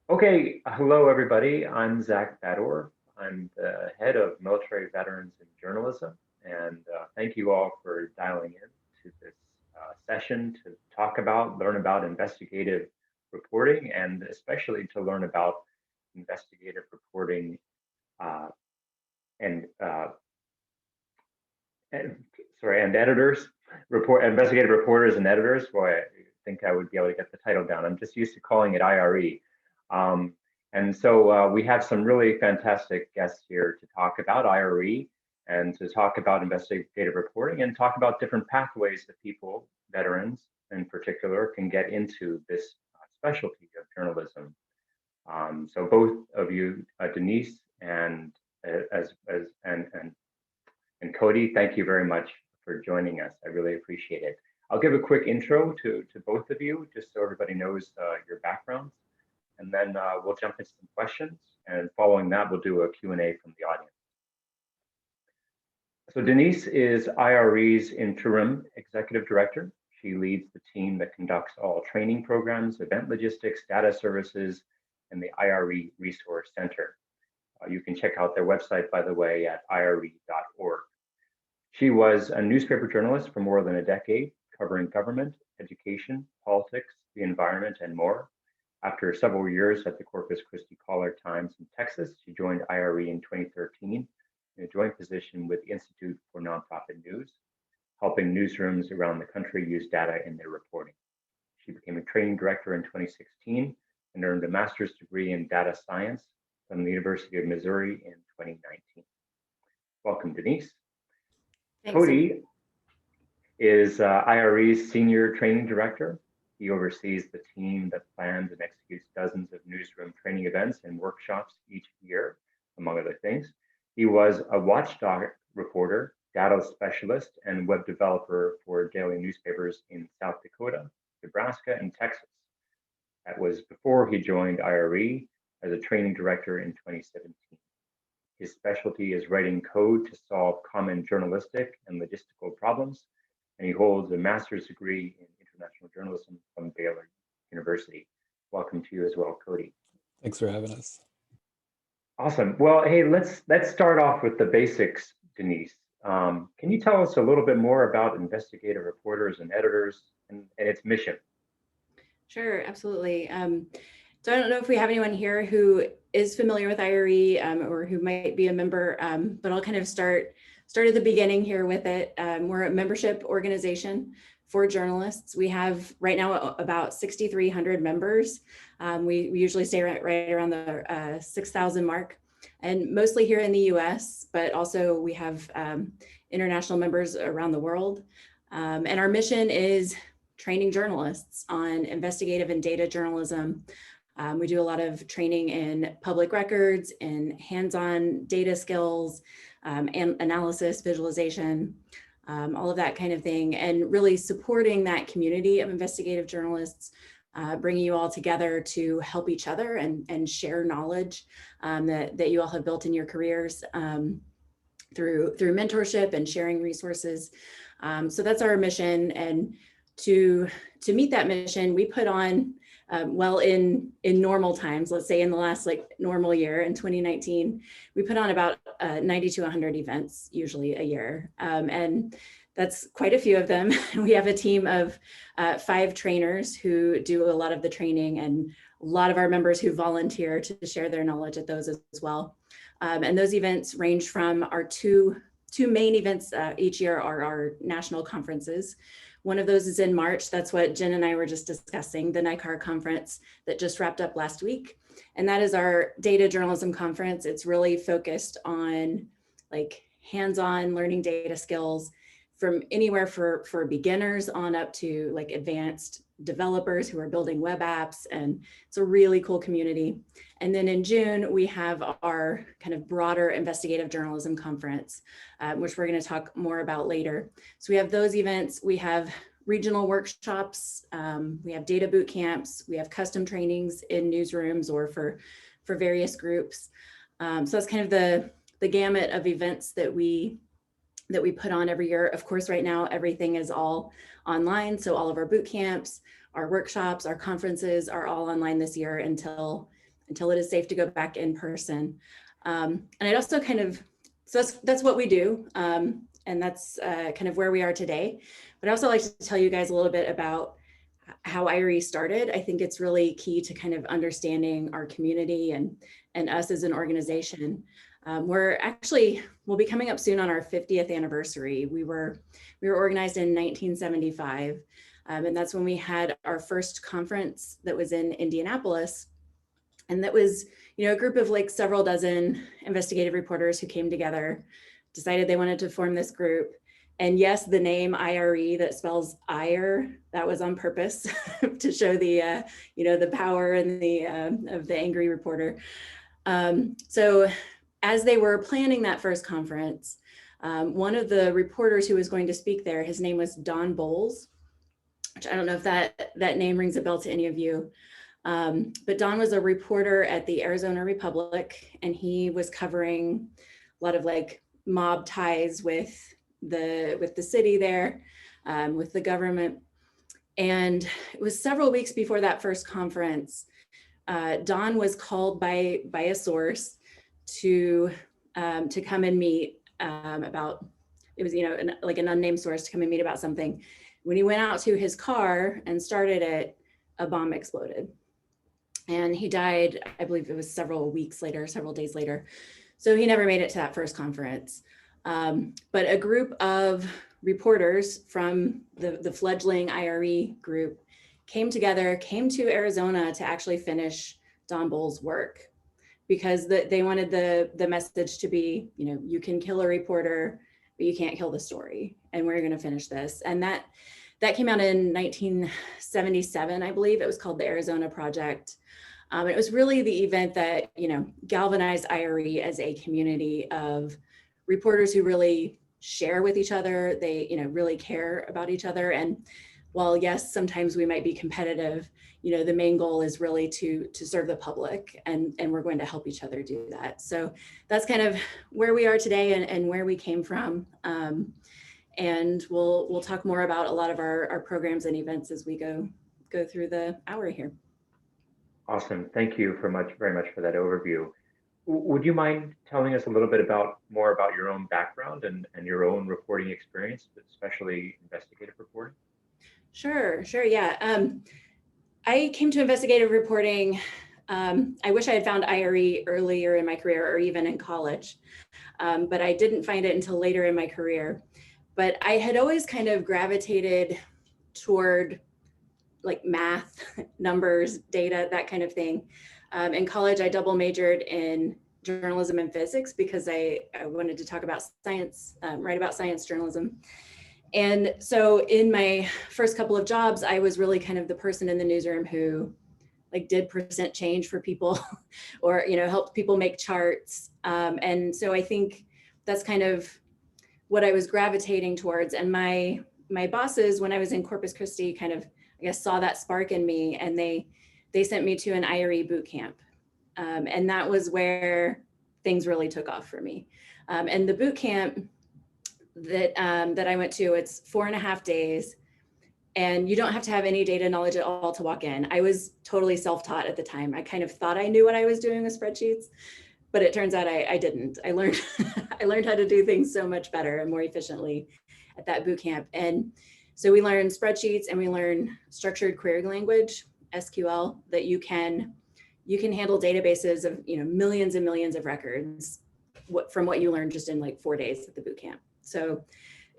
Okay, hello everybody. I'm Zach Bador. I'm the head of military veterans and journalism, and thank you all for dialing in to this session to learn about investigative reporting, and especially to learn about investigative reporting uh, and, uh, and and editors, investigative reporters and editors. Boy, I think I would be able to get the title down. I'm just used to calling it IRE. Um, and so we have some really fantastic guests here to talk about IRE and to talk about investigative reporting and talk about different pathways that people, veterans in particular, can get into this specialty of journalism. So both of you, Denise and and Cody, thank you very much for joining us. I really appreciate it. I'll give a quick intro to both of you, just so everybody knows your backgrounds, and then we'll jump into some questions. And following that, we'll do a Q&A from the audience. So Denise is IRE's interim executive director. She leads the team that conducts all training programs, event logistics, data services, and the IRE Resource Center. You can check out their website, by the way, at ire.org. She was a newspaper journalist for more than a decade, covering government, education, politics, the environment, and more. After several years at the Corpus Christi Caller-Times in Texas, she joined IRE in 2013 in a joint position with the Institute for Nonprofit News, helping newsrooms around the country use data in their reporting. She became a training director in 2016 and earned a master's degree in data science from the University of Missouri in 2019. Welcome, Denise. Thanks. Cody is IRE's senior training director. He oversees the team that plans and executes dozens of newsroom training events and workshops each year, among other things. He was a watchdog reporter, data specialist, and web developer for daily newspapers in South Dakota, Nebraska, and Texas. That was before he joined IRE as a training director in 2017. His specialty is writing code to solve common journalistic and logistical problems, and he holds a master's degree in international journalism from Baylor University. Welcome to you as well, Cody. Thanks for having us. Awesome. Well, hey, let's start off with the basics, Denise. Can you tell us a little bit more about investigative reporters and editors and its mission? Sure, absolutely. So I don't know if we have anyone here who is familiar with IRE or who might be a member, but I'll kind of start at the beginning here with it. We're a membership organization for journalists. We have right now about 6,300 members. We usually stay right around the 6,000 mark, and mostly here in the US, but also we have international members around the world. And our mission is training journalists on investigative and data journalism. We do a lot of training in public records and hands-on data skills, and analysis, visualization, all of that kind of thing, and really supporting that community of investigative journalists, bringing you all together to help each other and share knowledge that you all have built in your careers through mentorship and sharing resources. So that's our mission, and to meet that mission, we put on well, in normal times, let's say in the last normal year in 2019, we put on about 90 to 100 events usually a year. And that's quite a few of them. We have a team of 5 trainers who do a lot of the training, and a lot of our members who volunteer to share their knowledge at those as well. And those events range from our two main events each year are our national conferences. One of those is in March. That's what Jen and I were just discussing, the NICAR conference that just wrapped up last week. And that is our data journalism conference. It's really focused on hands-on learning data skills from anywhere for beginners on up to advanced developers who are building web apps. And it's a really cool community. And then in June, we have our kind of broader investigative journalism conference, which we're going to talk more about later. So we have those events. We have regional workshops. We have data boot camps. We have custom trainings in newsrooms or for various groups. So that's kind of the gamut of events that we put on every year. Of course, right now, everything is all online. So all of our boot camps, our workshops, our conferences are all online this year until until it is safe to go back in person. And I'd also kind of, so that's what we do. And that's kind of where we are today. But I also like to tell you guys a little bit about how IRE started. I think it's really key to kind of understanding our community and us as an organization. We'll be coming up soon on our 50th anniversary. We were organized in 1975. And that's when we had our first conference that was in Indianapolis. And that was, a group of like several dozen investigative reporters who came together, decided they wanted to form this group. And yes, the name IRE that spells ire, that was on purpose to show the, the power and the of the angry reporter. So as they were planning that first conference, one of the reporters who was going to speak there, his name was Don Bowles, which I don't know if that name rings a bell to any of you. But Don was a reporter at the Arizona Republic, and he was covering a lot of like mob ties with the city there, with the government. And it was several weeks before that first conference. Don was called by a source to come and meet about, it was, like an unnamed source to come and meet about something. When he went out to his car and started it, a bomb exploded. And he died, I believe it was several days later. So he never made it to that first conference. But a group of reporters from the fledgling IRE group came to Arizona to actually finish Don Bowles' work, because they wanted the message to be, you can kill a reporter, but you can't kill the story. And we're going to finish this. And that came out in 1977, I believe. It was called the Arizona Project. It was really the event that, galvanized IRE as a community of reporters who really share with each other. They, really care about each other. And while yes, sometimes we might be competitive, the main goal is really to serve the public, and we're going to help each other do that. So that's kind of where we are today and where we came from. And we'll talk more about a lot of our programs and events as we go through the hour here. Awesome. Thank you very much for that overview. Would you mind telling us a little bit more about your own background and your own reporting experience, especially investigative reporting? Sure, yeah. I came to investigative reporting. I wish I had found IRE earlier in my career or even in college, but I didn't find it until later in my career. But I had always kind of gravitated toward like math, numbers, data, that kind of thing. In college, I double majored in journalism and physics because I wanted to talk about science, write about science journalism. And so in my first couple of jobs, I was really kind of the person in the newsroom who like did percent change for people or, helped people make charts. And so I think that's kind of what I was gravitating towards. And my bosses, when I was in Corpus Christi, kind of, I guess, saw that spark in me, and they sent me to an IRE boot camp. And that was where things really took off for me. And the boot camp that I went to, it's 4.5 days, and you don't have to have any data knowledge at all to walk in. I was totally self-taught at the time. I kind of thought I knew what I was doing with spreadsheets, but it turns out I didn't. I learned I learned how to do things so much better and more efficiently at that boot camp. And so we learn spreadsheets, and we learn structured query language, SQL, that you can handle databases of millions and millions of records from what you learned just in like 4 days at the boot camp. So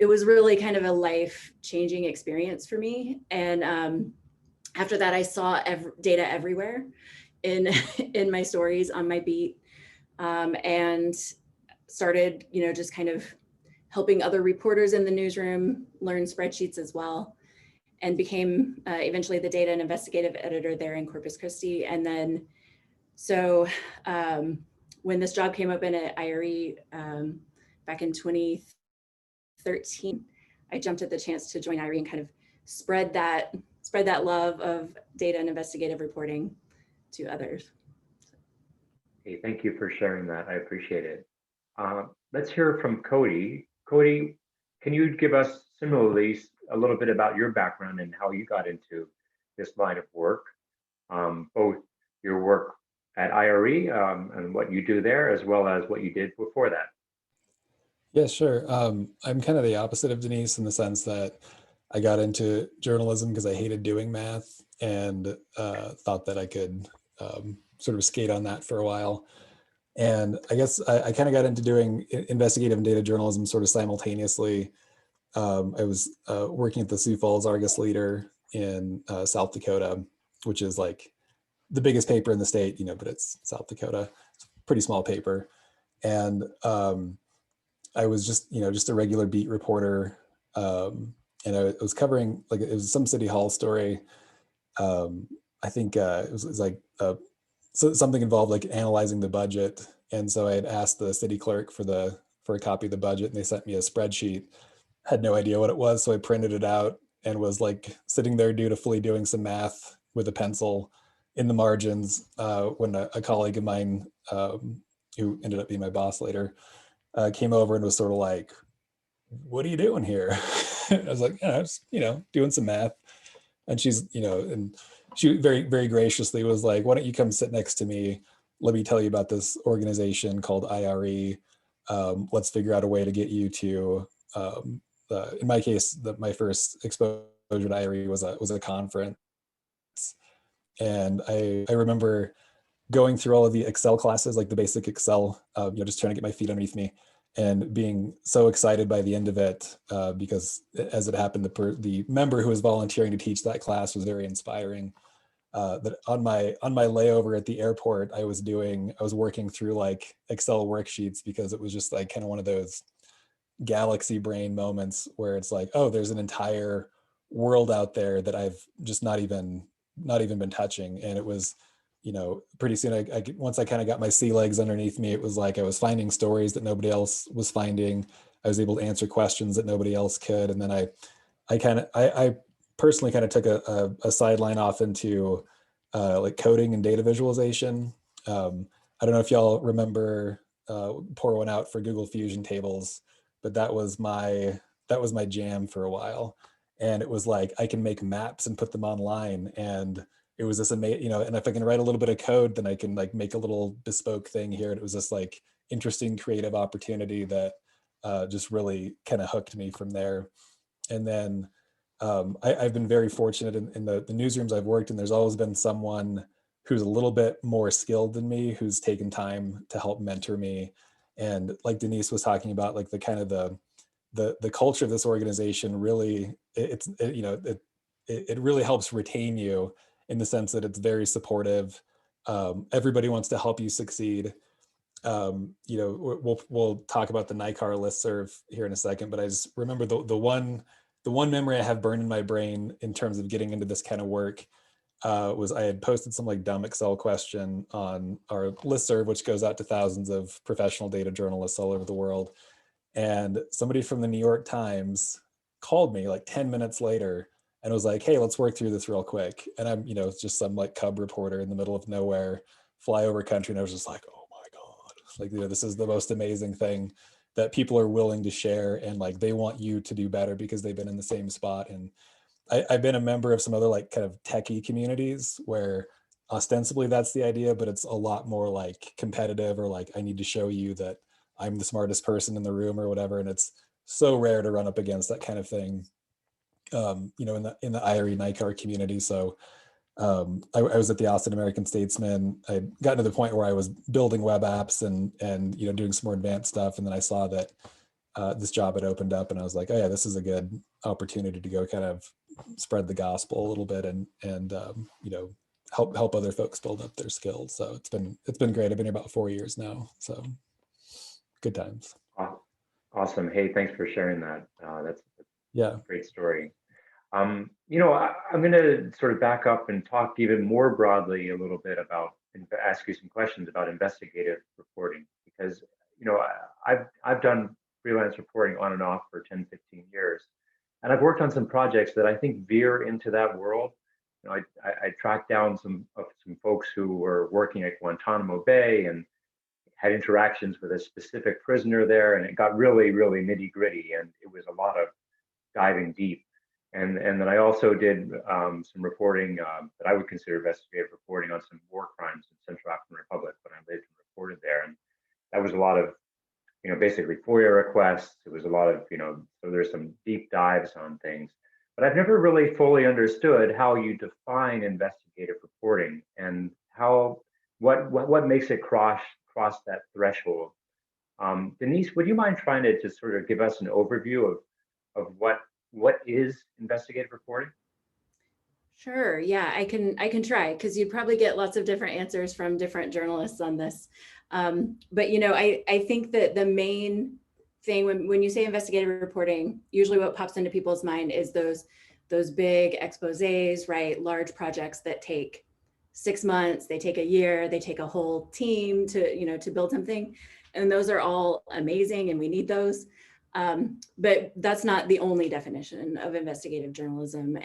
it was really kind of a life-changing experience for me. And after that, I saw data everywhere in my stories on my beat, and started just kind of helping other reporters in the newsroom learn spreadsheets as well, and became eventually the data and investigative editor there in Corpus Christi. And then so when this job came open at IRE back in 2013, I jumped at the chance to join IRE and kind of spread that love of data and investigative reporting to others. Okay, thank you for sharing that. I appreciate it. Let's hear from Cody. Cody, can you give us similarly a little bit about your background and how you got into this line of work, both your work at IRE and what you do there, as well as what you did before that. Yeah, sure. I'm kind of the opposite of Denise in the sense that I got into journalism because I hated doing math and thought that I could sort of skate on that for a while. And I guess I kind of got into doing investigative and data journalism sort of simultaneously. I was working at the Sioux Falls Argus Leader in South Dakota, which is like the biggest paper in the state, but it's South Dakota. It's a pretty small paper. And I was just a regular beat reporter. And I was covering, like, it was some city hall story. I think it was like something involved like analyzing the budget. And so I had asked the city clerk for a copy of the budget, and they sent me a spreadsheet. Had no idea what it was, so I printed it out and was like sitting there dutifully doing some math with a pencil in the margins when a colleague of mine, who ended up being my boss later, came over and was sort of like, "What are you doing here?" I was like, "I was, doing some math." And and she very, very graciously was like, "Why don't you come sit next to me? Let me tell you about this organization called IRE. Let's figure out a way to get you to." In my case, my first exposure to IRE was a conference, and I remember going through all of the Excel classes, like the basic Excel, just trying to get my feet underneath me, and being so excited by the end of it, because as it happened, the member who was volunteering to teach that class was very inspiring. That on my layover at the airport, I was working through like Excel worksheets because it was just like kind of one of those galaxy brain moments where it's like, oh, there's an entire world out there that I've just not even been touching. And it was, pretty soon once I kind of got my sea legs underneath me, it was like I was finding stories that nobody else was finding. I was able to answer questions that nobody else could. And then I personally kind of took a sideline off into like coding and data visualization. I don't know if y'all remember pour one out for Google Fusion tables, but that was my jam for a while. And it was like I can make maps and put them online, and it was this amazing, and if I can write a little bit of code, then I can like make a little bespoke thing here. And it was this like interesting creative opportunity that just really kind of hooked me from there. And then I've been very fortunate in the newsrooms I've worked in. There's always been someone who's a little bit more skilled than me, who's taken time to help mentor me. And like Denise was talking about, like the kind of the culture of this organization really, it really helps retain you in the sense that it's very supportive. Everybody wants to help you succeed. We'll talk about the NICAR listserv here in a second, but I just remember the one memory I have burned in my brain in terms of getting into this kind of work was I had posted some like dumb Excel question on our listserv, which goes out to thousands of professional data journalists all over the world. And somebody from the New York Times called me like 10 minutes later and was like, "Hey, let's work through this real quick." And I'm, just some like cub reporter in the middle of nowhere, flyover country. And I was just like, "Oh my God, like, this is the most amazing thing that people are willing to share. And like, they want you to do better because they've been in the same spot." And I've been a member of some other like kind of techie communities where ostensibly that's the idea, but it's a lot more like competitive, or like, I need to show you that I'm the smartest person in the room or whatever. And it's so rare to run up against that kind of thing, in the IRE NICAR community. So I was at the Austin American Statesman. I'd gotten to the point where I was building web apps and doing some more advanced stuff. And then I saw that this job had opened up, and I was like, oh yeah, this is a good opportunity to go kind of spread the gospel a little bit and help other folks build up their skills. So it's been great. I've been here about 4 years now, so good times. Awesome. Hey, thanks for sharing that. That's Yeah. a great story. I'm going to sort of back up and talk even more broadly a little bit about, ask you some questions about investigative reporting, because, I've done freelance reporting on and off for 10, 15 years. And I've worked on some projects that I think veer into that world. I tracked down some folks who were working at Guantanamo Bay and had interactions with a specific prisoner there, and it got really, really nitty gritty, and it was a lot of diving deep. And then I also did some reporting that I would consider investigative reporting on some war crimes in Central African Republic. was a lot of, basically FOIA requests. It was a lot of, so there's some deep dives on things. But I've never really fully understood how you define investigative reporting and what makes it cross that threshold. Denise, would you mind trying to just sort of give us an overview of what is investigative reporting? Sure. Yeah, I can try, because you'd probably get lots of different answers from different journalists on this. But I think that the main thing when you say investigative reporting, usually what pops into people's mind is those big exposés, right? Large projects that take 6 months, they take a year, they take a whole team to build something. And those are all amazing and we need those. But that's not the only definition of investigative journalism.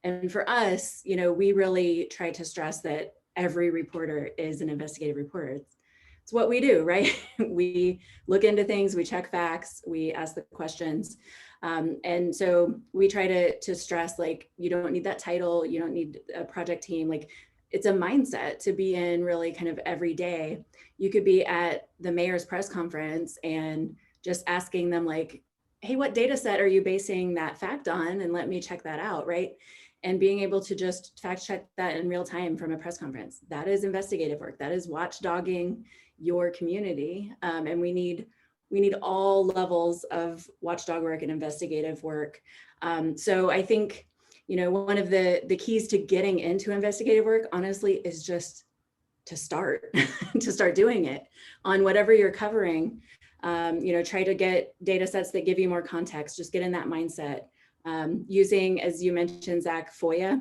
And for us, we really try to stress that every reporter is an investigative reporter. It's what we do, right? We look into things, we check facts, we ask the questions. And so we try to stress, like, you don't need that title, you don't need a project team. Like, it's a mindset to be in really kind of every day. You could be at the mayor's press conference and just asking them, like, hey, what data set are you basing that fact on? And let me check that out, right? And being able to just fact check that in real time from a press conference. That is investigative work. That is watchdogging your community. And we need all levels of watchdog work and investigative work. So I think, one of the keys to getting into investigative work, honestly, is just to start, to start doing it on whatever you're covering. Try to get data sets that give you more context, just get in that mindset. Using, as you mentioned, Zach, FOIA,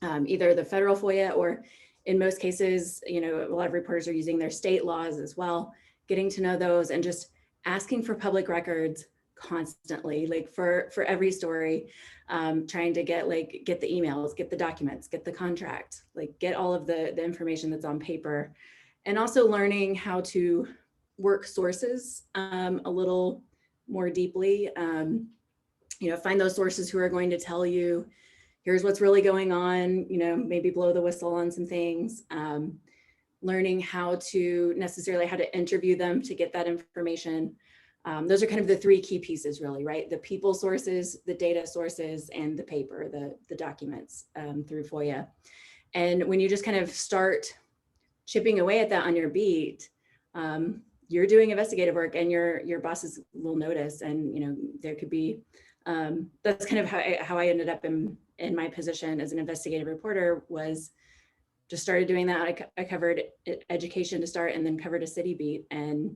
either the federal FOIA, or in most cases, a lot of reporters are using their state laws as well, getting to know those and just asking for public records constantly, like for every story, trying to get the emails, get the documents, get the contract, like get all of the information that's on paper, and also learning how to work sources a little more deeply. Find those sources who are going to tell you, here's what's really going on, maybe blow the whistle on some things. Learning how to interview them to get that information. Those are kind of the three key pieces, really, right? The people sources, the data sources, and the paper, the documents through FOIA. And when you just kind of start chipping away at that on your beat, you're doing investigative work, and your bosses will notice. And there could be that's kind of how I ended up in my position as an investigative reporter. Was just started doing that. I covered education to start, and then covered a city beat, and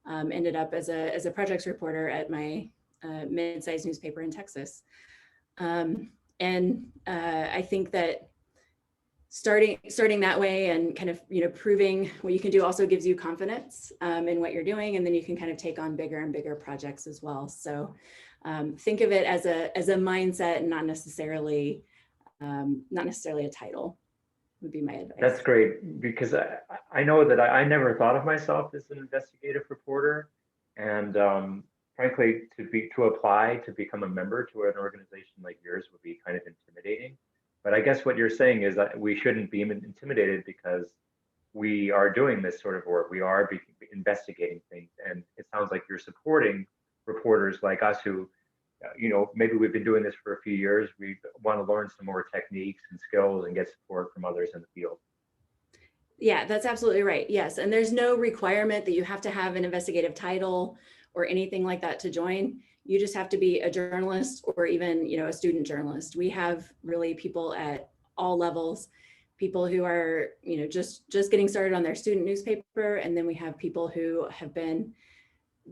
ended up as a projects reporter at my mid-sized newspaper in Texas. I think that starting that way and kind of proving what you can do also gives you confidence in what you're doing, and then you can kind of take on bigger and bigger projects as well. So think of it as a mindset, and not necessarily a title, would be my advice. That's great, because I know that I never thought of myself as an investigative reporter, and frankly, to apply to become a member to an organization like yours would be kind of intimidating. But I guess what you're saying is that we shouldn't be intimidated, because we are doing this sort of work. We are investigating things, and it sounds like you're supporting reporters like us who, maybe we've been doing this for a few years. We want to learn some more techniques and skills and get support from others in the field. Yeah, that's absolutely right. Yes. And there's no requirement that you have to have an investigative title or anything like that to join. You just have to be a journalist, or even, a student journalist. We have really people at all levels, people who are, just getting started on their student newspaper. And then we have people who have been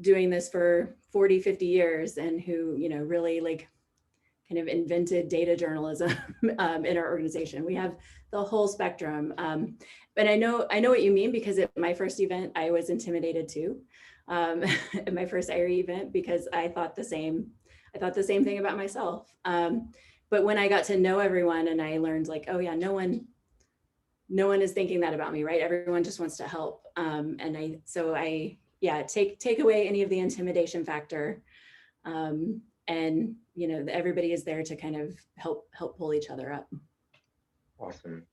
doing this for 40, 50 years, and who, really kind of invented data journalism in our organization. We have the whole spectrum. But I know what you mean, because at my first event, I was intimidated too. At my first IRE event, because I thought the same thing about myself. But when I got to know everyone, and I learned, like, oh yeah, no one is thinking that about me, right? Everyone just wants to help. Take away any of the intimidation factor. And everybody is there to kind of help pull each other up. Awesome.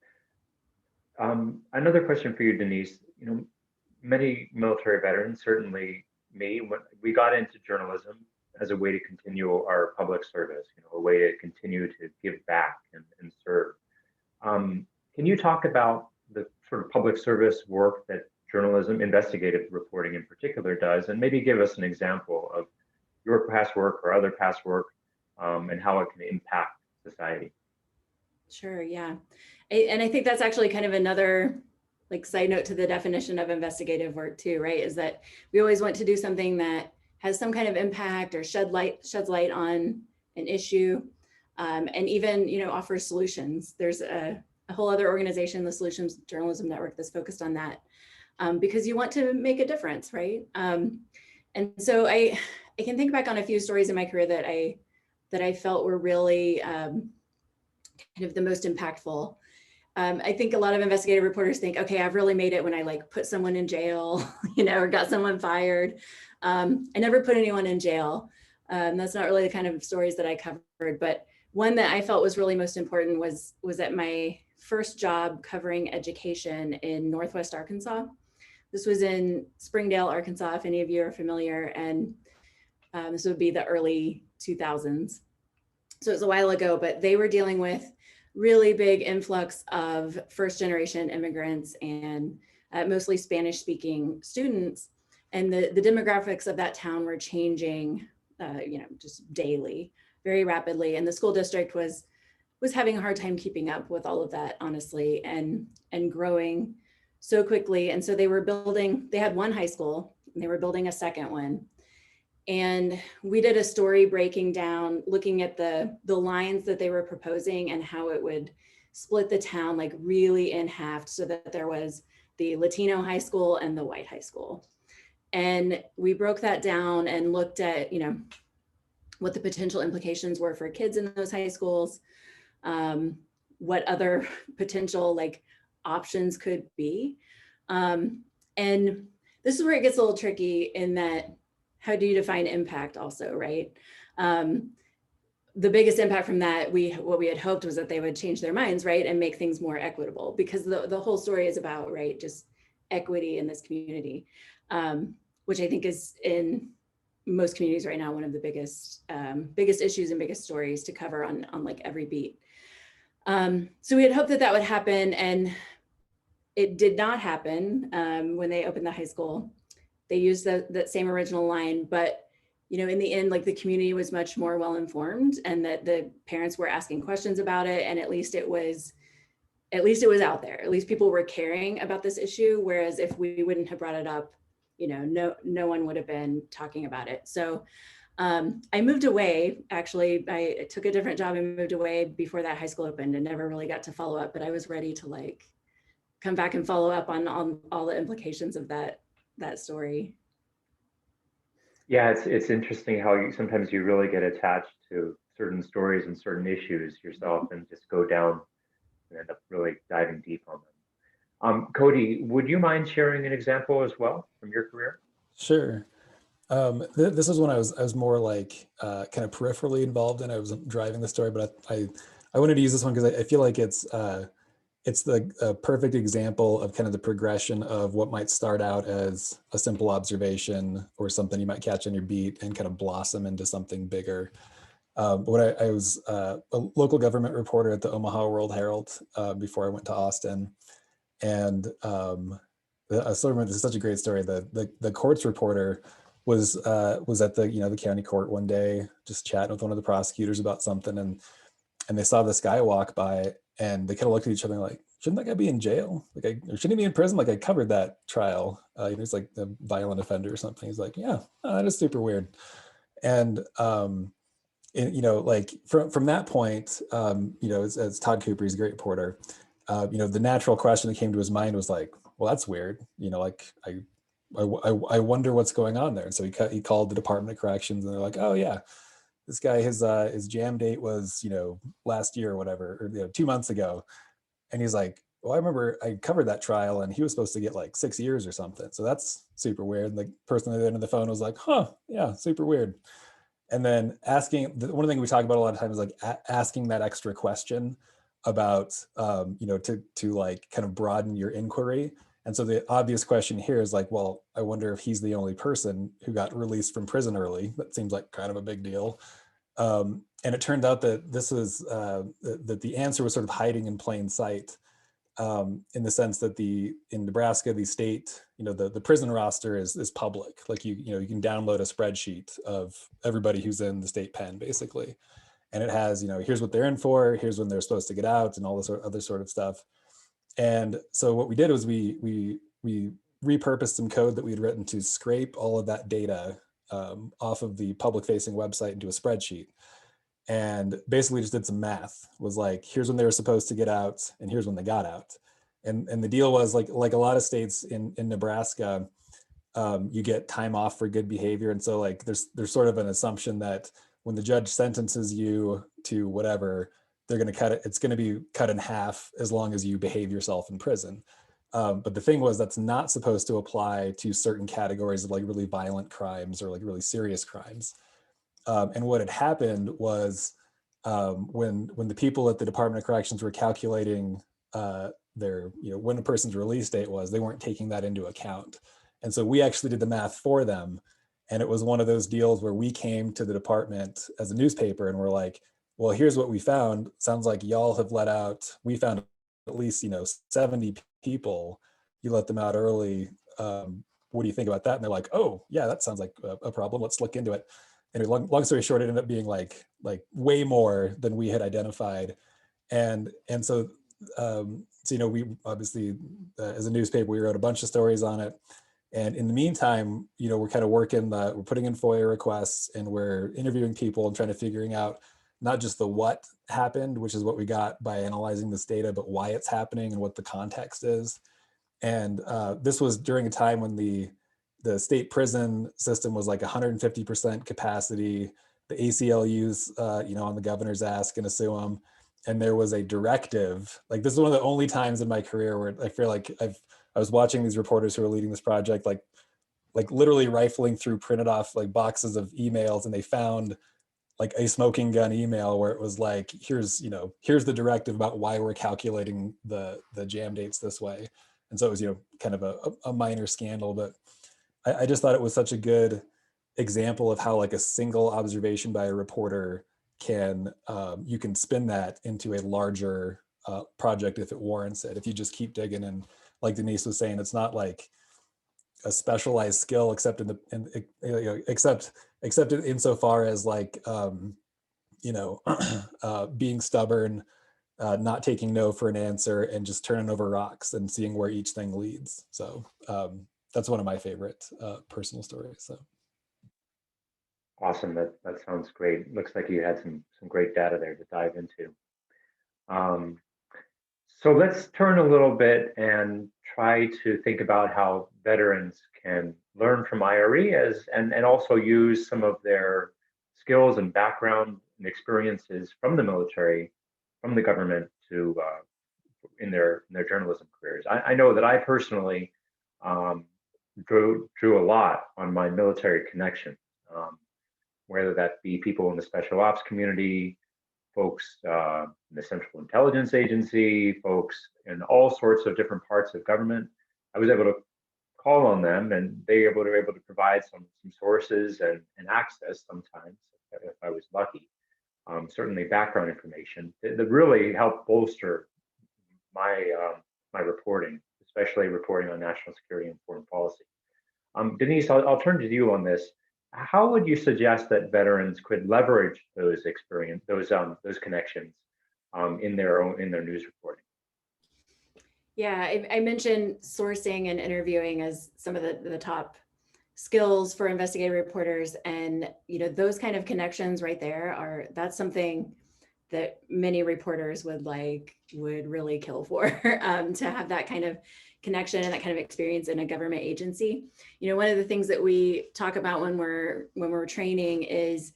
Another question for you, Denise. many military veterans, certainly me, when we got into journalism as a way to continue our public service, a way to continue to give back and serve. Can you talk about the sort of public service work that journalism, investigative reporting in particular, does, and maybe give us an example of your past work or other past work, and how it can impact society? Sure, yeah. And I think that's actually kind of another like side note to the definition of investigative work too, right? Is that we always want to do something that has some kind of impact or sheds light on an issue, and even offers solutions. There's a whole other organization, the Solutions Journalism Network, that's focused on that, because you want to make a difference, right? And so I can think back on a few stories in my career that I felt were really kind of the most impactful. I think a lot of investigative reporters think, okay, I've really made it when I like put someone in jail, or got someone fired. I never put anyone in jail. That's not really the kind of stories that I covered, but one that I felt was really most important was at my first job covering education in Northwest Arkansas. This was in Springdale, Arkansas, if any of you are familiar, and this would be the early 2000s. So it was a while ago, but they were dealing with really big influx of first generation immigrants and mostly Spanish speaking students. And the demographics of that town were changing, just daily, very rapidly. And the school district was having a hard time keeping up with all of that, honestly, and growing so quickly. And so they had one high school and they were building a second one. And we did a story breaking down, looking at the lines that they were proposing and how it would split the town like really in half, so that there was the Latino high school and the white high school. And we broke that down and looked at, what the potential implications were for kids in those high schools, what other potential like options could be. And this is where it gets a little tricky in that, how do you define impact also, right? The biggest impact from that, what we had hoped was that they would change their minds, right? And make things more equitable, because the whole story is about, right, just equity in this community, which I think is in most communities right now, one of the biggest issues and biggest stories to cover on like every beat. So we had hoped that would happen, and it did not happen when they opened the high school. They used that same original line, but in the end, like the community was much more well-informed, and that the parents were asking questions about it. And at least it was out there. At least people were caring about this issue. Whereas if we wouldn't have brought it up, no one would have been talking about it. So I moved away. Actually, I took a different job and moved away before that high school opened, and never really got to follow up, but I was ready to like come back and follow up on all the implications of that story. Yeah, it's interesting how sometimes you really get attached to certain stories and certain issues yourself, and just go down and end up really diving deep on them. Cody, would you mind sharing an example as well from your career? Sure. This was when I was more like kind of peripherally involved in. I was driving the story, but I wanted to use this one because I feel like it's the perfect example of kind of the progression of what might start out as a simple observation or something you might catch on your beat and kind of blossom into something bigger. I was a local government reporter at the Omaha World Herald before I went to Austin, and this is such a great story. The courts reporter was at the county court one day, just chatting with one of the prosecutors about something, and they saw this guy walk by, and they kind of looked at each other like, shouldn't that guy be in jail? Or shouldn't he be in prison? Like, I covered that trial. He's like a violent offender or something. He's like, yeah, that is super weird. And like from that point, as Todd Cooper, he's a great reporter. The natural question that came to his mind was like, well, that's weird. Like I wonder what's going on there. And so he called the Department of Corrections, and they're like, oh yeah, this guy, his jam date was, last year or whatever, or 2 months ago. And he's like, well, I remember I covered that trial and he was supposed to get like 6 years or something. So that's super weird. And the person at the end of the phone was like, huh, yeah, super weird. And then one thing we talk about a lot of times is like asking that extra question about, to like kind of broaden your inquiry And so the obvious question here is like, well, I wonder if he's the only person who got released from prison early. That seems like kind of a big deal. And it turned out that this was that the answer was sort of hiding in plain sight, in the sense that in Nebraska, the state, the prison roster is public. Like you can download a spreadsheet of everybody who's in the state pen, basically, and it has here's what they're in for, here's when they're supposed to get out, and all this other sort of stuff. And so what we did was we repurposed some code that we had written to scrape all of that data off of the public facing website into a spreadsheet, and basically just did some math. Was like, here's when they were supposed to get out and here's when they got out. And the deal was like a lot of states in Nebraska, you get time off for good behavior. And so like there's sort of an assumption that when the judge sentences you to whatever, they're going to cut it. It's going to be cut in half as long as you behave yourself in prison. But the thing was, that's not supposed to apply to certain categories of like really violent crimes or like really serious crimes. And what had happened was when the people at the Department of Corrections were calculating their, when a person's release date was, they weren't taking that into account. And so we actually did the math for them. And it was one of those deals where we came to the department as a newspaper and we're like, well, here's what we found. Sounds like y'all have let out, we found at least, 70 people. You let them out early. What do you think about that? And they're like, oh, yeah, that sounds like a problem. Let's look into it. And long story short, it ended up being like way more than we had identified. And so, we obviously, as a newspaper, we wrote a bunch of stories on it. And in the meantime, we're kind of working, we're putting in FOIA requests and we're interviewing people and trying to figuring out not just the what happened, which is what we got by analyzing this data, but why it's happening and what the context is. And this was during a time when the state prison system was like 150% capacity. The ACLU's, on the governor's ass, going to sue them. And there was a directive. Like, this is one of the only times in my career where I feel like I was watching these reporters who were leading this project, like literally rifling through printed off like boxes of emails, and they found like a smoking gun email where it was like, here's the directive about why we're calculating the jam dates this way. And so it was, kind of a minor scandal, but I just thought it was such a good example of how like a single observation by a reporter can, you can spin that into a larger project if it warrants it. If you just keep digging, and like Denise was saying, it's not like a specialized skill, except except insofar as like, being stubborn, not taking no for an answer, and just turning over rocks and seeing where each thing leads. So that's one of my favorite personal stories. So awesome. That sounds great. Looks like you had some great data there to dive into. So let's turn a little bit and try to think about how veterans can learn from IRE and also use some of their skills and background and experiences from the military, from the government to in their journalism careers. I know that I personally drew a lot on my military connection, whether that be people in the special ops community, folks in the Central Intelligence Agency, folks in all sorts of different parts of government. I was able to call on them, and they were able to provide some sources and access sometimes, if I was lucky. Certainly background information that really helped bolster my my reporting, especially reporting on national security and foreign policy. Denise, I'll turn to you on this. How would you suggest that veterans could leverage those those connections in their news reporting? Yeah, I mentioned sourcing and interviewing as some of the top skills for investigative reporters, and those kind of connections right there that's something that many reporters would really kill for, to have that kind of connection and that kind of experience in a government agency. One of the things that we talk about when we're training is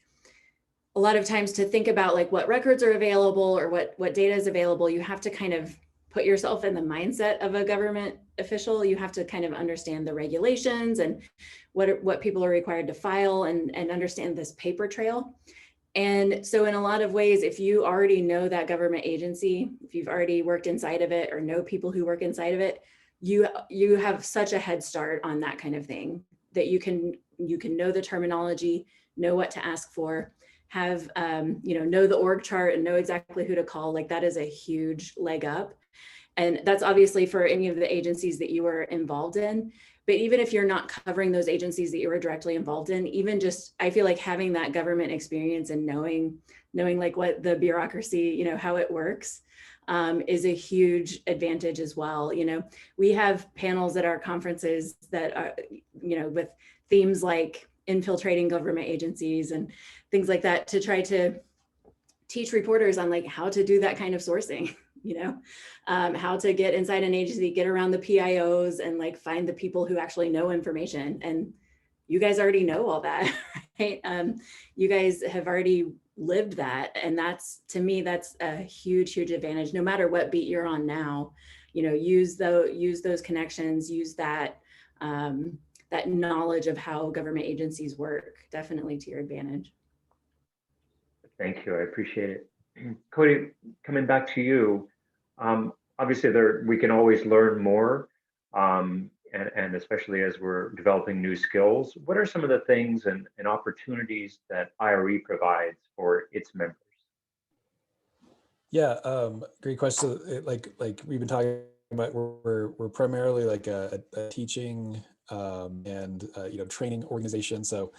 a lot of times to think about like what records are available or what data is available. You have to kind of put yourself in the mindset of a government official. You have to kind of understand the regulations and what people are required to file and understand this paper trail. And so in a lot of ways, if you already know that government agency, if you've already worked inside of it or know people who work inside of it, you have such a head start on that kind of thing, that you can know the terminology, know what to ask for, have know the org chart and know exactly who to call. Like, that is a huge leg up. And that's obviously for any of the agencies that you were involved in. But even if you're not covering those agencies that you were directly involved in, even just, I feel like having that government experience and knowing like what the bureaucracy, how it works, is a huge advantage as well. We have panels at our conferences that are, with themes like infiltrating government agencies and things like that, to try to teach reporters on like how to do that kind of sourcing. How to get inside an agency, get around the PIOs, and like find the people who actually know information. And you guys already know all that, right? You guys have already lived that. And that's, to me, that's a huge, huge advantage. No matter what beat you're on now, use those connections, use that, that knowledge of how government agencies work, definitely to your advantage. Thank you, I appreciate it. Cody, coming back to you, obviously we can always learn more, and especially as we're developing new skills. What are some of the things and opportunities that IRE provides for its members? Yeah, great question. Like we've been talking about, we're primarily like a teaching and training organization. So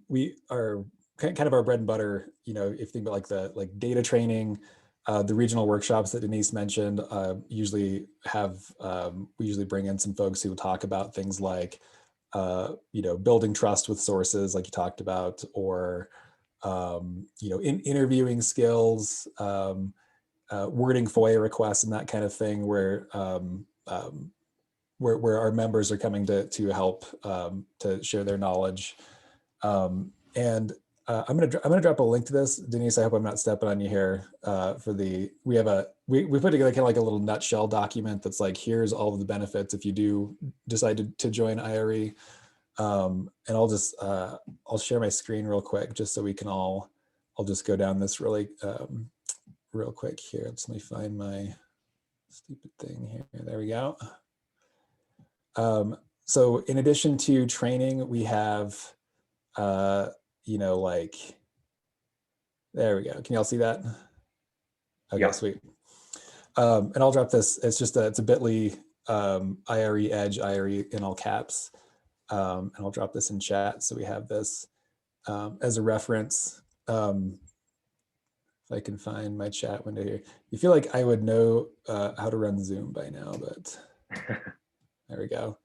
we are kind of our bread and butter. If you think about like data training, the regional workshops that Denise mentioned, usually we usually bring in some folks who talk about things like building trust with sources, like you talked about, or interviewing skills, wording FOIA requests and that kind of thing, where our members are coming to help to share their knowledge. And I'm gonna drop a link to this, Denise. I hope I'm not stepping on you here. We put together kind of like a little nutshell document that's like, here's all of the benefits if you do decide to join IRE. And I'll share my screen real quick just so we can all. I'll just go down this really real quick here. Let me find my stupid thing here. There we go. So in addition to training, we have like, there we go. Can y'all see that? Okay, yeah. Sweet. And I'll drop this. It's a bit.ly IRE Edge, IRE in all caps. And I'll drop this in chat so we have this as a reference. If I can find my chat window here. You feel like I would know how to run Zoom by now, but there we go.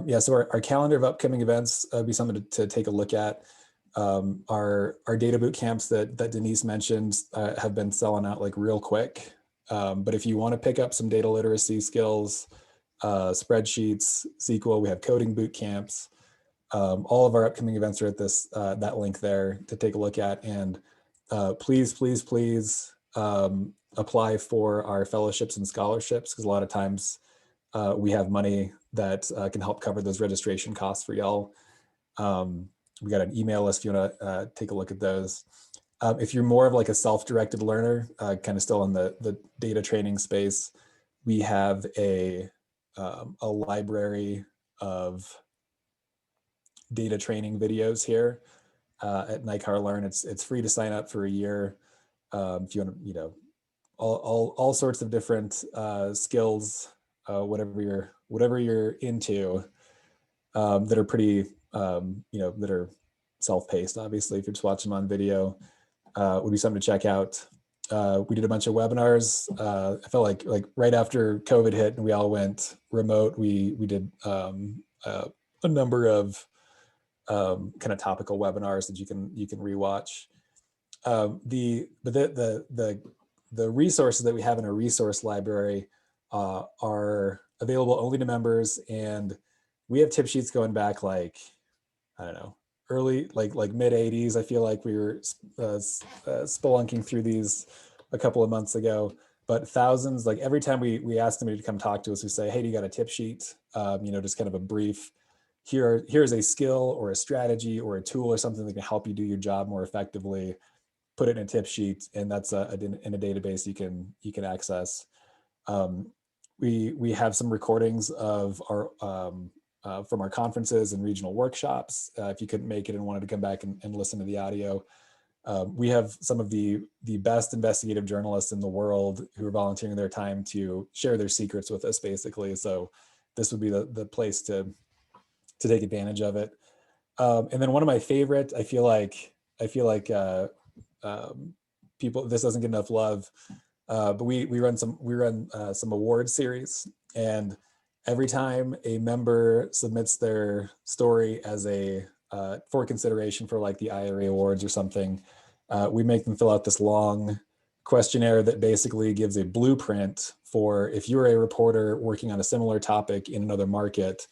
Yeah, so our calendar of upcoming events would be something to take a look at. Our data boot camps that Denise mentioned have been selling out like real quick. But if you want to pick up some data literacy skills, spreadsheets, SQL, we have coding boot camps. All of our upcoming events are at that link there to take a look at. And please apply for our fellowships and scholarships, because a lot of times we have money that can help cover those registration costs for y'all. We got an email list if you want to take a look at those. If you're more of like a self-directed learner, kind of still in the data training space, we have a library of data training videos here at NICAR Learn. It's free to sign up for a year. If you want to, all sorts of different skills, whatever you're into, that are pretty, that are self-paced. Obviously, if you're just watching them on video, would be something to check out. We did a bunch of webinars. I felt like right after COVID hit and we all went remote, we did a number of kind of topical webinars that you can rewatch. The resources that we have in our resource library are available only to members, and we have tip sheets going back like, I don't know, early, like mid 80s. I feel like we were spelunking through these a couple of months ago, but thousands, like every time we ask somebody to come talk to us, we say, hey, do you got a tip sheet? Just kind of a brief, here's a skill or a strategy or a tool or something that can help you do your job more effectively. Put it in a tip sheet, and that's in a database you can access. we have some recordings of our from our conferences and regional workshops. If you couldn't make it and wanted to come back and listen to the audio, we have some of the best investigative journalists in the world who are volunteering their time to share their secrets with us, basically. So this would be the place to take advantage of it. And then one of my favorite, I feel like people, this doesn't get enough love, but we run some award series, and every time a member submits their story as a for consideration for like the IRA awards or something, we make them fill out this long questionnaire that basically gives a blueprint for if you're a reporter working on a similar topic in another market,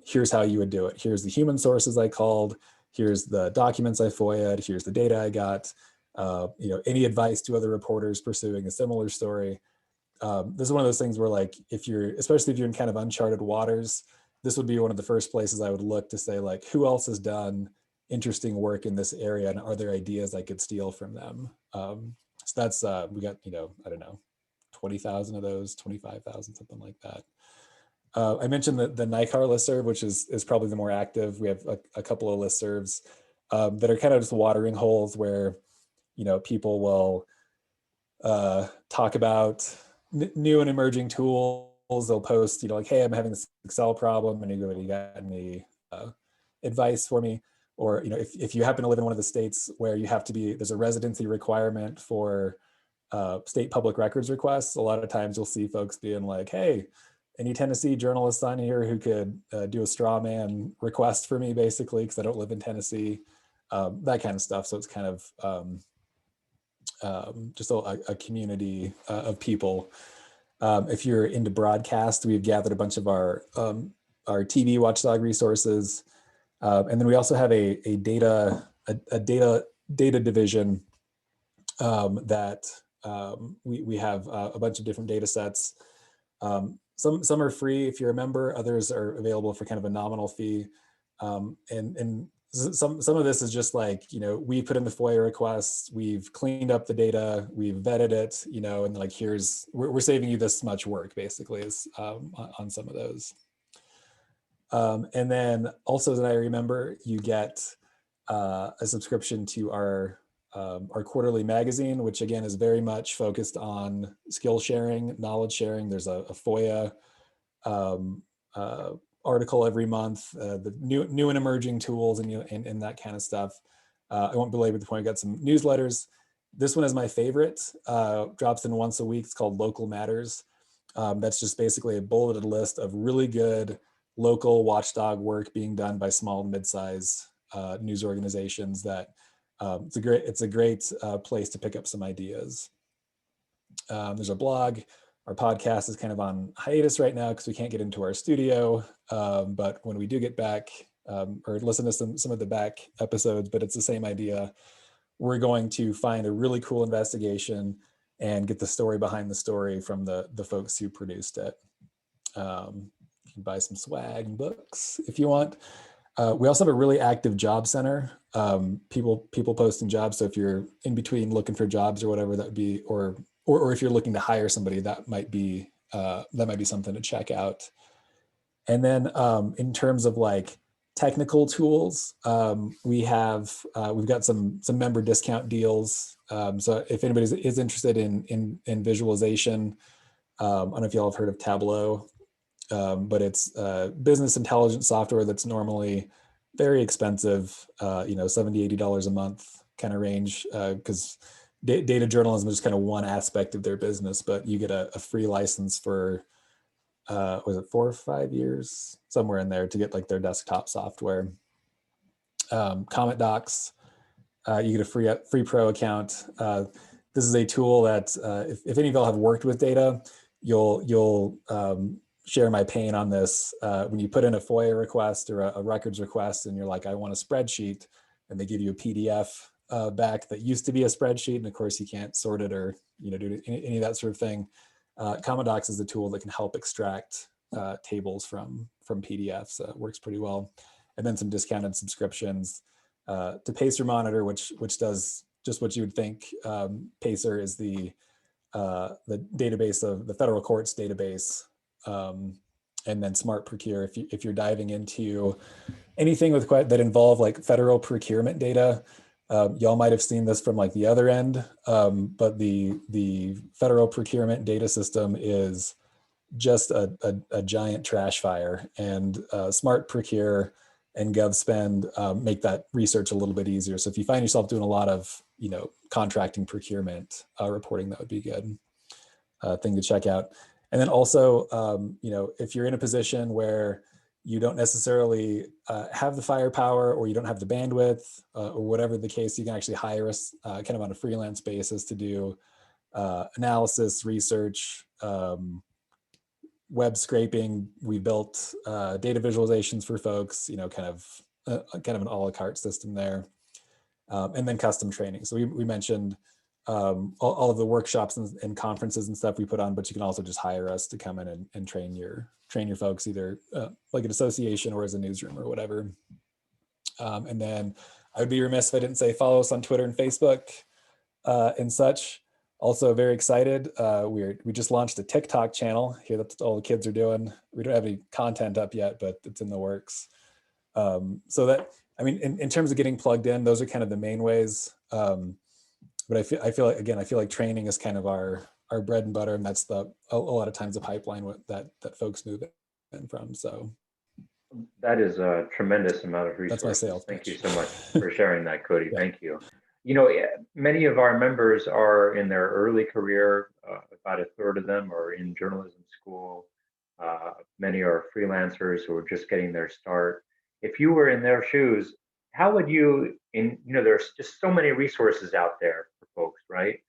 here's how you would do it. Here's the human sources I called. Here's the documents I FOIA'd. Here's the data I got. Any advice to other reporters pursuing a similar story. This is one of those things where, like, especially if you're in kind of uncharted waters, this would be one of the first places I would look to say, like, who else has done interesting work in this area, and are there ideas I could steal from them? So that's we got I don't know, 20,000 of those, 25,000, something like that. I mentioned the NICAR listserv, which is probably the more active. We have a couple of listservs that are kind of just watering holes where people will talk about new and emerging tools. They'll post, like, hey, I'm having this Excel problem, and you got any advice for me? Or if you happen to live in one of the states where there's a residency requirement for state public records requests, a lot of times you'll see folks being like, hey, any Tennessee journalists on here who could do a straw man request for me, basically, because I don't live in Tennessee, that kind of stuff. So it's kind of just a community of people. If you're into broadcast, we've gathered a bunch of our TV watchdog resources, and then we also have a data division that we have a bunch of different data sets. Some are free if you're a member, others are available for kind of a nominal fee. And some of this is just like, we put in the FOIA requests, we've cleaned up the data, we've vetted it, and like, we're saving you this much work, basically, is on some of those. And then also, as I remember, you get a subscription to our quarterly magazine, which again is very much focused on skill sharing, knowledge sharing. There's a FOIA article every month, the new and emerging tools and that kind of stuff. I won't belabor the point. I got some newsletters. This one is my favorite. Drops in once a week. It's called Local Matters. That's just basically a bulleted list of really good local watchdog work being done by small and mid-size news organizations. That it's a great place to pick up some ideas. There's a blog. Our podcast is kind of on hiatus right now because we can't get into our studio. But when we do get back, or listen to some of the back episodes, but it's the same idea. We're going to find a really cool investigation and get the story behind the story from the folks who produced it. You can buy some swag and books if you want. We also have a really active job center. People posting jobs. So if you're in between looking for jobs or whatever, that would be, or if you're looking to hire somebody, that might be something to check out. And then in terms of like technical tools, we've got some member discount deals. So if anybody is interested in visualization, I don't know if y'all have heard of Tableau, but it's business intelligence software that's normally very expensive, $70, $80 a month kind of range, because data journalism is just kind of one aspect of their business, but you get a free license for, was it 4 or 5 years, somewhere in there, to get like their desktop software. commadox, you get a free pro account. This is a tool that if any of y'all have worked with data, you'll share my pain on this. When you put in a FOIA request or a records request and you're like, I want a spreadsheet, and they give you a PDF back that used to be a spreadsheet, and of course you can't sort it or do any of that sort of thing. commadox is the tool that can help extract tables from PDFs. It works pretty well. And then some discounted subscriptions to Pacer Monitor, which does just what you would think. Pacer is the the database of the federal courts database, and then Smart Procure. If you're diving into anything with that involve like federal procurement data, y'all might have seen this from like the other end, but the federal procurement data system is just a giant trash fire, and Smart Procure and GovSpend make that research a little bit easier. So if you find yourself doing a lot of contracting procurement reporting, that would be a good thing to check out. And then also, if you're in a position where you don't necessarily have the firepower, or you don't have the bandwidth, or whatever the case, you can actually hire us kind of on a freelance basis to do analysis, research, web scraping. We built data visualizations for folks, kind of an a la carte system there, and then custom training. So we mentioned all of the workshops and conferences and stuff we put on, but you can also just hire us to come in and train your folks, either like an association or as a newsroom or whatever. And then I would be remiss if I didn't say follow us on Twitter and Facebook and such. Also very excited. We just launched a TikTok channel here. That's all the kids are doing. We don't have any content up yet, but it's in the works. So that, I mean, in terms of getting plugged in, those are kind of the main ways. But I feel like training is kind of our bread and butter, and that's a lot of times the pipeline that folks move in from. So that is a tremendous amount of resources. That's my sales Thank pitch. you so much for sharing that, Cody. Yeah. Thank you. Many of our members are in their early career. About a third of them are in journalism school. Many are freelancers who are just getting their start. If you were in their shoes, how would you, there's just so many resources out there for folks, right?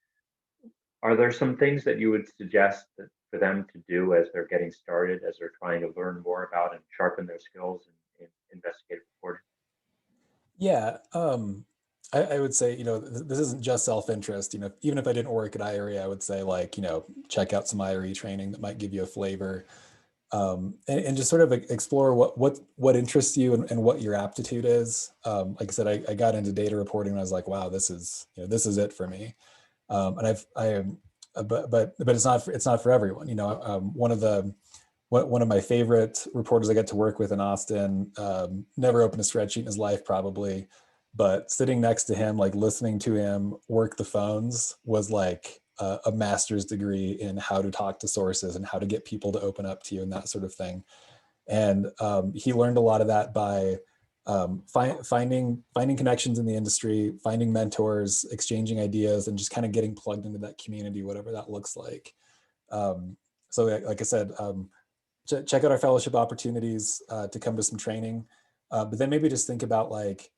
Are there some things that you would suggest for them to do as they're getting started, as they're trying to learn more about and sharpen their skills in investigative reporting? Yeah, I would say, this isn't just self-interest. Even if I didn't work at IRE, I would say check out some IRE training that might give you a flavor, and just sort of explore what interests you and what your aptitude is. Like I said, I got into data reporting and I was like, wow, this is it for me. And but it's not for everyone. One of my favorite reporters I got to work with in Austin, never opened a spreadsheet in his life probably, but sitting next to him, like listening to him work the phones was like a master's degree in how to talk to sources and how to get people to open up to you and that sort of thing. And he learned a lot of that by finding connections in the industry, finding mentors, exchanging ideas, and just kind of getting plugged into that community, whatever that looks like. So like I said, check out our fellowship opportunities to come to some training, but then maybe just think about like,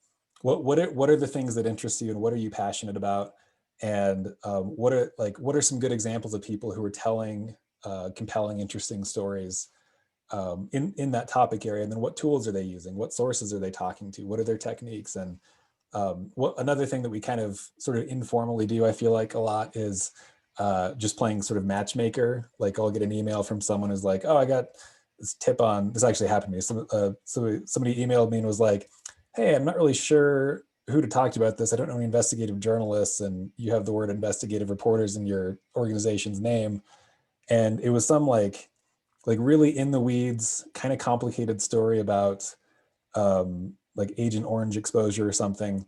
what are the things that interest you and what are you passionate about? And what are some good examples of people who are telling compelling, interesting stories in that topic area? And then what tools are they using? What sources are they talking to? What are their techniques? And another thing that we kind of sort of informally do, I feel like a lot, is just playing sort of matchmaker. Like I'll get an email from someone who's like, oh, I got this tip on, this actually happened to me. Somebody emailed me and was like, hey, I'm not really sure who to talk to about this. I don't know any investigative journalists, and you have the word investigative reporters in your organization's name. And it was some like really in the weeds, kind of complicated story about like Agent Orange exposure or something.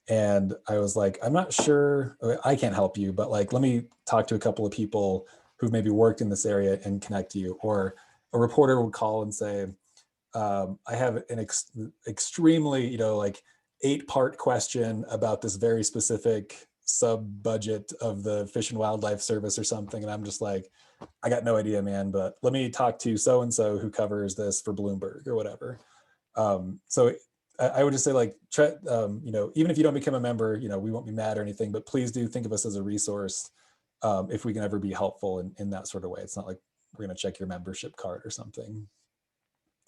And I was like, I'm not sure, I can't help you, but like, let me talk to a couple of people who've maybe worked in this area and connect you. Or a reporter would call and say, I have an extremely, like 8-part question about this very specific sub budget of the Fish and Wildlife Service or something. And I'm just like, I got no idea, man, but let me talk to so-and-so who covers this for Bloomberg or whatever. So I would just say like, even if you don't become a member, we won't be mad or anything, but please do think of us as a resource if we can ever be helpful in that sort of way. It's not like we're going to check your membership card or something.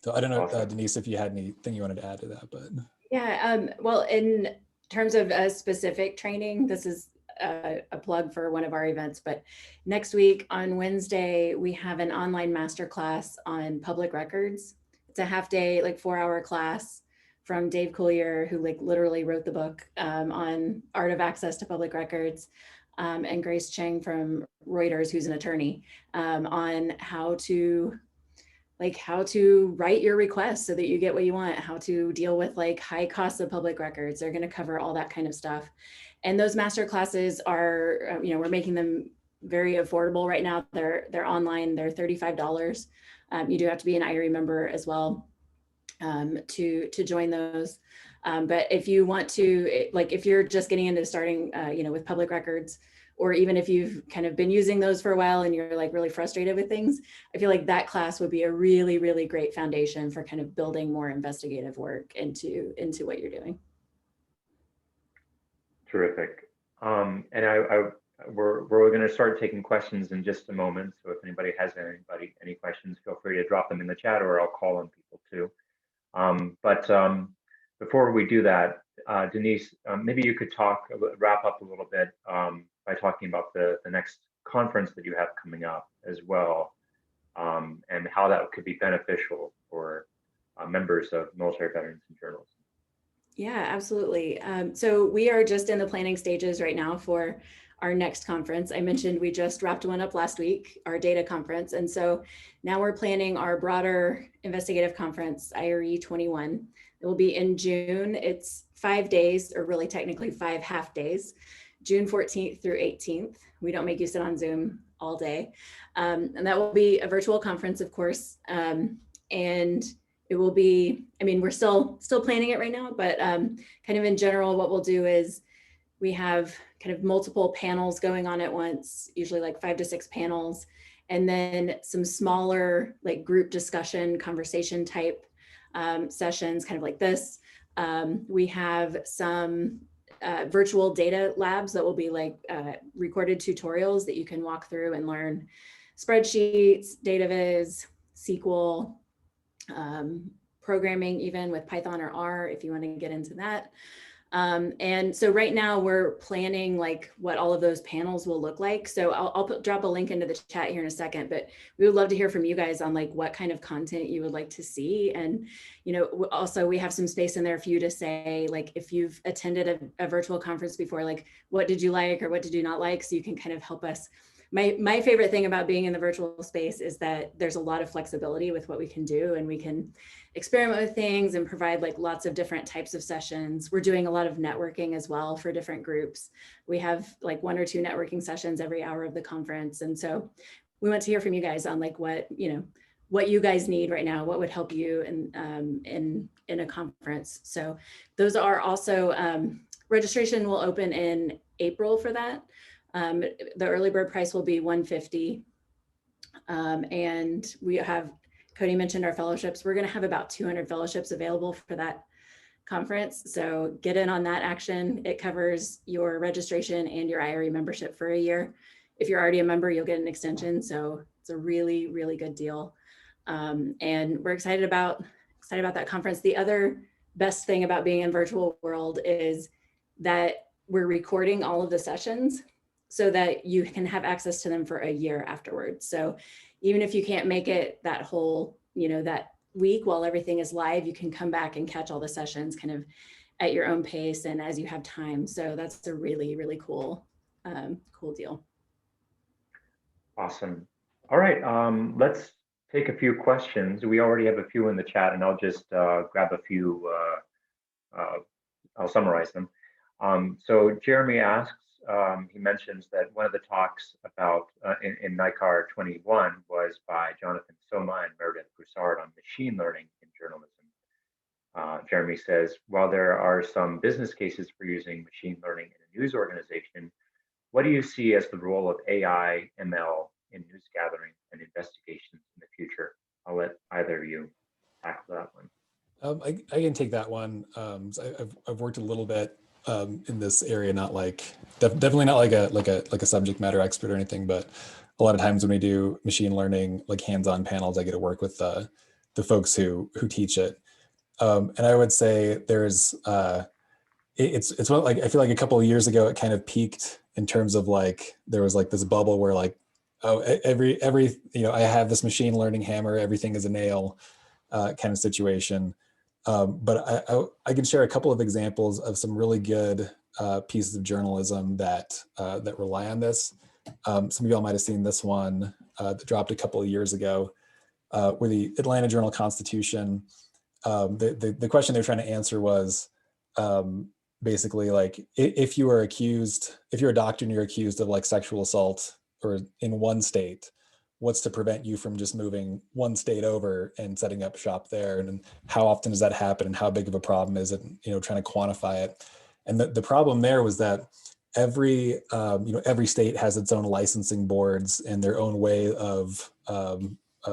So I don't know, Awesome. Denise, if you had anything you wanted to add to that, but. Yeah, well, in terms of a specific training, this is a plug for one of our events, but next week on Wednesday, we have an online masterclass on public records. It's a half day, like 4-hour class from Dave Collier, who like literally wrote the book on art of access to public records. and Grace Cheng from Reuters, who's an attorney, on how to write your request so that you get what you want, how to deal with like high costs of public records. They're going to cover all that kind of stuff. And those master classes are, we're making them very affordable right now. They're online, they're $35. You do have to be an IRE member as well to join those. But if you want to, like if you're just getting into starting, with public records, or even if you've kind of been using those for a while and you're like really frustrated with things, I feel like that class would be a really, really great foundation for kind of building more investigative work into what you're doing. Terrific. And we're going to start taking questions in just a moment. So if anybody has any questions, feel free to drop them in the chat, or I'll call on people too. But before we do that, Denise, maybe you could wrap up a little bit by talking about the next conference that you have coming up as well, and how that could be beneficial for members of military veterans and journalists. Yeah, absolutely. So we are just in the planning stages right now for our next conference. I mentioned we just wrapped one up last week, our data conference. And so now we're planning our broader investigative conference, IRE 21. It will be in June. It's 5 days, or really technically 5 half days, June 14th through 18th. We don't make you sit on Zoom all day. And that will be a virtual conference, of course. And it will be, we're still planning it right now, but kind of in general, what we'll do is we have kind of multiple panels going on at once, usually like 5 to 6 panels, and then some smaller like group discussion, conversation type sessions, kind of like this. We have some virtual data labs that will be like recorded tutorials that you can walk through and learn spreadsheets, data viz, SQL, programming, even with Python or R, if you want to get into that. And so right now we're planning like what all of those panels will look like. So I'll drop a link into the chat here in a second, but we would love to hear from you guys on like what kind of content you would like to see. And, also we have some space in there for you to say, like, if you've attended a virtual conference before, like, what did you like or what did you not like? So you can kind of help us. My favorite thing about being in the virtual space is that there's a lot of flexibility with what we can do, and we can experiment with things and provide like lots of different types of sessions. We're doing a lot of networking as well for different groups. We have like 1 or 2 networking sessions every hour of the conference. And so we want to hear from you guys on like what you guys need right now, what would help you in a conference. So those are also, registration will open in April for that. The early bird price will be $150. And we have, Cody mentioned our fellowships. We're going to have about 200 fellowships available for that conference. So get in on that action. It covers your registration and your IRE membership for a year. If you're already a member, you'll get an extension. So it's a really, really good deal. And we're excited about that conference. The other best thing about being in virtual world is that we're recording all of the sessions so that you can have access to them for a year afterwards. So even if you can't make it that whole, that week while everything is live, you can come back and catch all the sessions kind of at your own pace and as you have time. So that's a really, really cool deal. Awesome. All right, let's take a few questions. We already have a few in the chat, and I'll just grab a few. I'll summarize them. So Jeremy asks, he mentions that one of the talks about in NICAR 21 was by Jonathan Soma and Meredith Broussard on machine learning in journalism. Jeremy says, while there are some business cases for using machine learning in a news organization, what do you see as the role of AI, ML in news gathering and investigations in the future? I'll let either of you tackle that one. I can take that one. I've worked a little bit in this area, not like definitely not like a subject matter expert or anything, but a lot of times when we do machine learning, like hands-on panels, I get to work with the folks who teach it. And I would say there's it's one, like I feel like a couple of years ago it kind of peaked in terms of like there was like this bubble where like, oh, every I have this machine learning hammer, everything is a nail kind of situation. But I can share a couple of examples of some really good pieces of journalism that that rely on this. Some of y'all might have seen this one that dropped a couple of years ago, where the Atlanta Journal-Constitution, the question they're trying to answer was basically like, if you're a doctor and you're accused of like sexual assault or in one state, what's to prevent you from just moving one state over and setting up shop there? And how often does that happen? And how big of a problem is it? Trying to quantify it. And the problem there was that every state has its own licensing boards and their own way of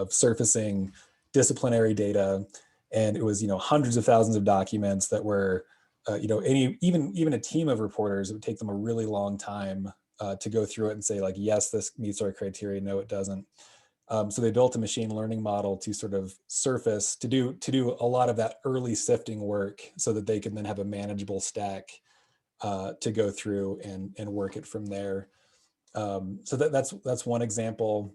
surfacing disciplinary data. And it was, hundreds of thousands of documents that were, even a team of reporters, it would take them a really long time to go through it and say like, yes, this meets our criteria. No, it doesn't. So they built a machine learning model to sort of surface, to do a lot of that early sifting work so that they can then have a manageable stack to go through and work it from there. So that's one example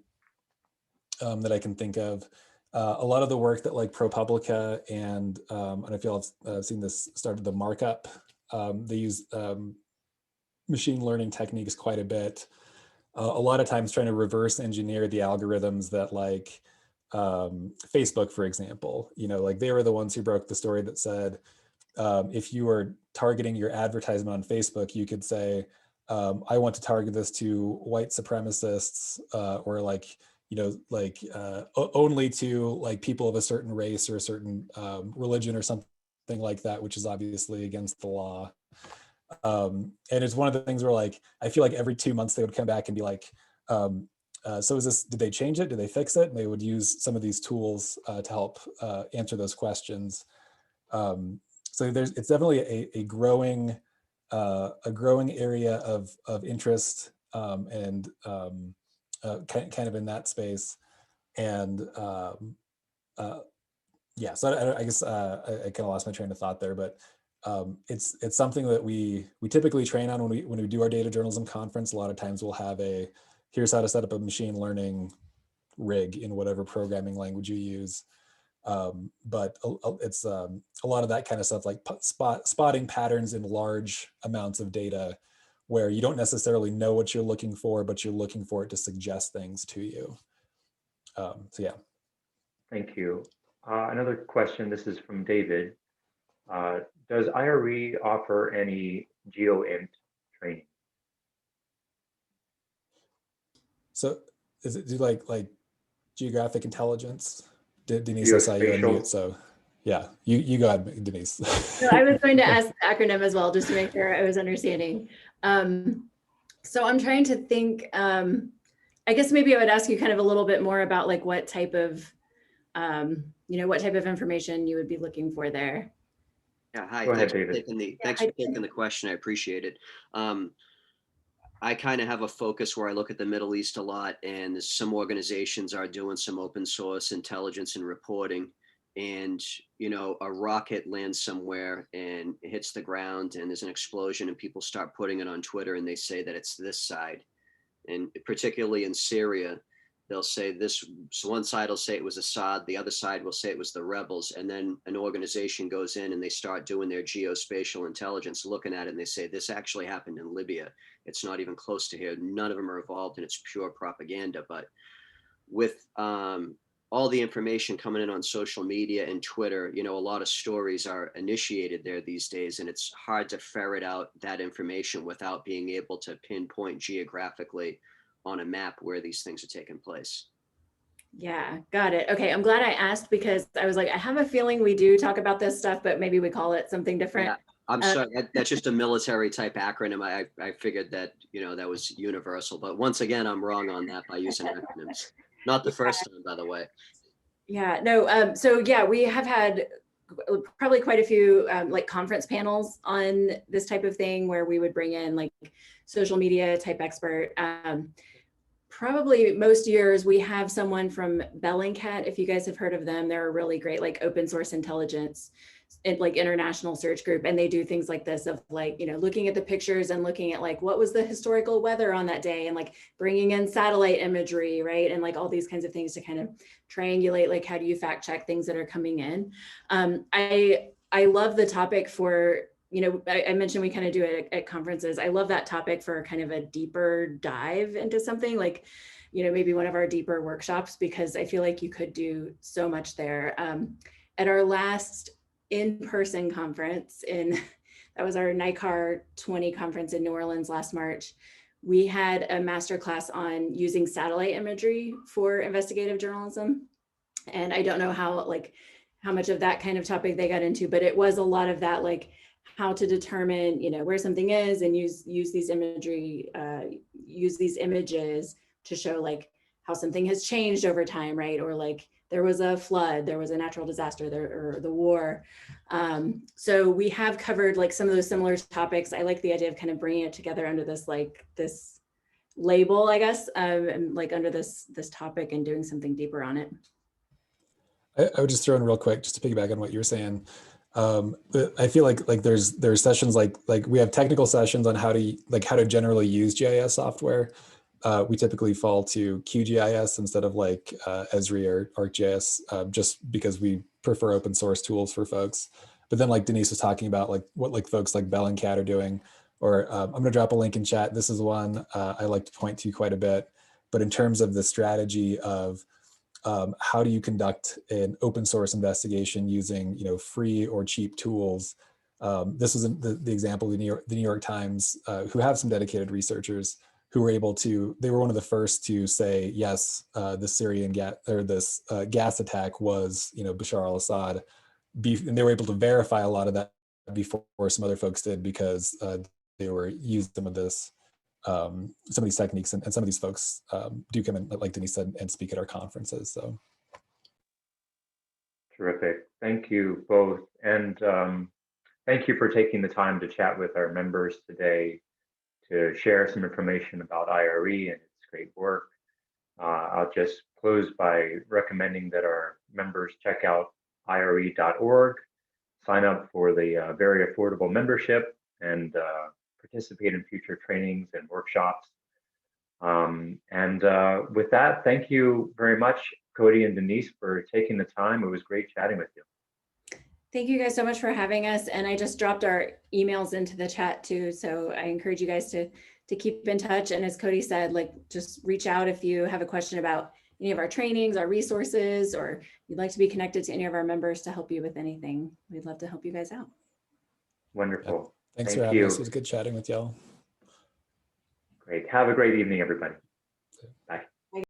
that I can think of. A lot of the work that like ProPublica and I don't know if y'all have seen this, started the markup. They use machine learning techniques quite a bit. A lot of times trying to reverse engineer the algorithms that like Facebook, for example, like they were the ones who broke the story that said, if you are targeting your advertisement on Facebook, you could say, I want to target this to white supremacists or like, only to like people of a certain race or a certain religion or something like that, which is obviously against the law. And it's one of the things where like, I feel like every 2 months they would come back and be like, so did they change it? Did they fix it? And they would use some of these tools to help answer those questions. So it's definitely a growing area of interest and kind of in that space. And yeah, so I guess I kind of lost my train of thought there, but it's something that we typically train on when we do our data journalism conference. A lot of times we'll have here's how to set up a machine learning rig in whatever programming language you use. But it's a lot of that kind of stuff, like spotting patterns in large amounts of data where you don't necessarily know what you're looking for, but you're looking for it to suggest things to you. So yeah. Thank you. Another question, this is from David. Does IRE offer any GeoInt training? So is it do like geographic intelligence? Denise, I saw you unmute, so yeah, you go ahead, Denise. No, I was going to ask the acronym as well, just to make sure I was understanding. So I'm trying to think, I guess maybe I would ask you kind of a little bit more about like what type of, what type of information you would be looking for there. Yeah, hi. Go ahead, Thanks David. for taking the question. I appreciate it. I kind of have a focus where I look at the Middle East a lot, and some organizations are doing some open source intelligence and reporting. And, a rocket lands somewhere and hits the ground and there's an explosion and people start putting it on Twitter and they say that it's this side. And particularly in Syria, they'll say this, so one side will say it was Assad, the other side will say it was the rebels. And then an organization goes in and they start doing their geospatial intelligence, looking at it, and they say, this actually happened in Libya. It's not even close to here. None of them are involved and it's pure propaganda. But with all the information coming in on social media and Twitter, a lot of stories are initiated there these days, and it's hard to ferret out that information without being able to pinpoint geographically on a map where these things are taking place. Yeah, got it. Okay, I'm glad I asked because I was like, I have a feeling we do talk about this stuff, but maybe we call it something different. Yeah, I'm sorry, that's just a military type acronym. I figured that, that was universal, but once again, I'm wrong on that by using acronyms. Not the first time, by the way. Yeah, no, so yeah, we have had probably quite a few like conference panels on this type of thing where we would bring in like social media type expert. Probably most years we have someone from Bellingcat, if you guys have heard of them. They're a really great like open source intelligence and like international search group, and they do things like this of like, looking at the pictures and looking at like what was the historical weather on that day and like bringing in satellite imagery, right? And like all these kinds of things to kind of triangulate like how do you fact check things that are coming in. I love the topic for you know, I mentioned we kind of do it at conferences. I love that topic for kind of a deeper dive into something like, you know, maybe one of our deeper workshops, because I feel like you could do so much there. At our last in-person conference that was our NICAR 20 conference in New Orleans last March, we had a masterclass on using satellite imagery for investigative journalism. And I don't know how much of that kind of topic they got into, but it was a lot of that, like how to determine, you know, where something is and use these imagery, use these images to show like how something has changed over time, right? Or like there was a flood, there was a natural disaster there, or the war. So we have covered like some of those similar topics. I like the idea of kind of bringing it together under this this label, I guess, and like under this topic and doing something deeper on it. I would just throw in real quick, just to piggyback on what you were saying. I feel like there's sessions like we have technical sessions on how to generally use GIS software. We typically fall to QGIS instead of like Esri or ArcGIS, just because we prefer open source tools for folks. But then like Denise was talking about like what like folks like Bell and Cat are doing, or I'm going to drop a link in chat. This is one I like to point to quite a bit. But in terms of the strategy of how do you conduct an open source investigation using, you know, free or cheap tools? This was the example of the New York Times, who have some dedicated researchers who were able to. They were one of the first to say, yes, the Syrian gas attack was, you know, Bashar al-Assad, and they were able to verify a lot of that before some other folks did, because they were using some of these techniques, and some of these folks do come in, like Denise said, and speak at our conferences. So Terrific. Thank you both. And thank you for taking the time to chat with our members today to share some information about IRE and its great work. I'll just close by recommending that our members check out IRE.org, sign up for the very affordable membership, and participate in future trainings and workshops. With that, thank you very much, Cody and Denise, for taking the time. It was great chatting with you. Thank you guys so much for having us. And I just dropped our emails into the chat too. So I encourage you guys to keep in touch. And as Cody said, like just reach out if you have a question about any of our trainings, our resources, or you'd like to be connected to any of our members to help you with anything. We'd love to help you guys out. Wonderful. thanks for having us. It was good chatting with y'all. Great. Have a great evening, everybody.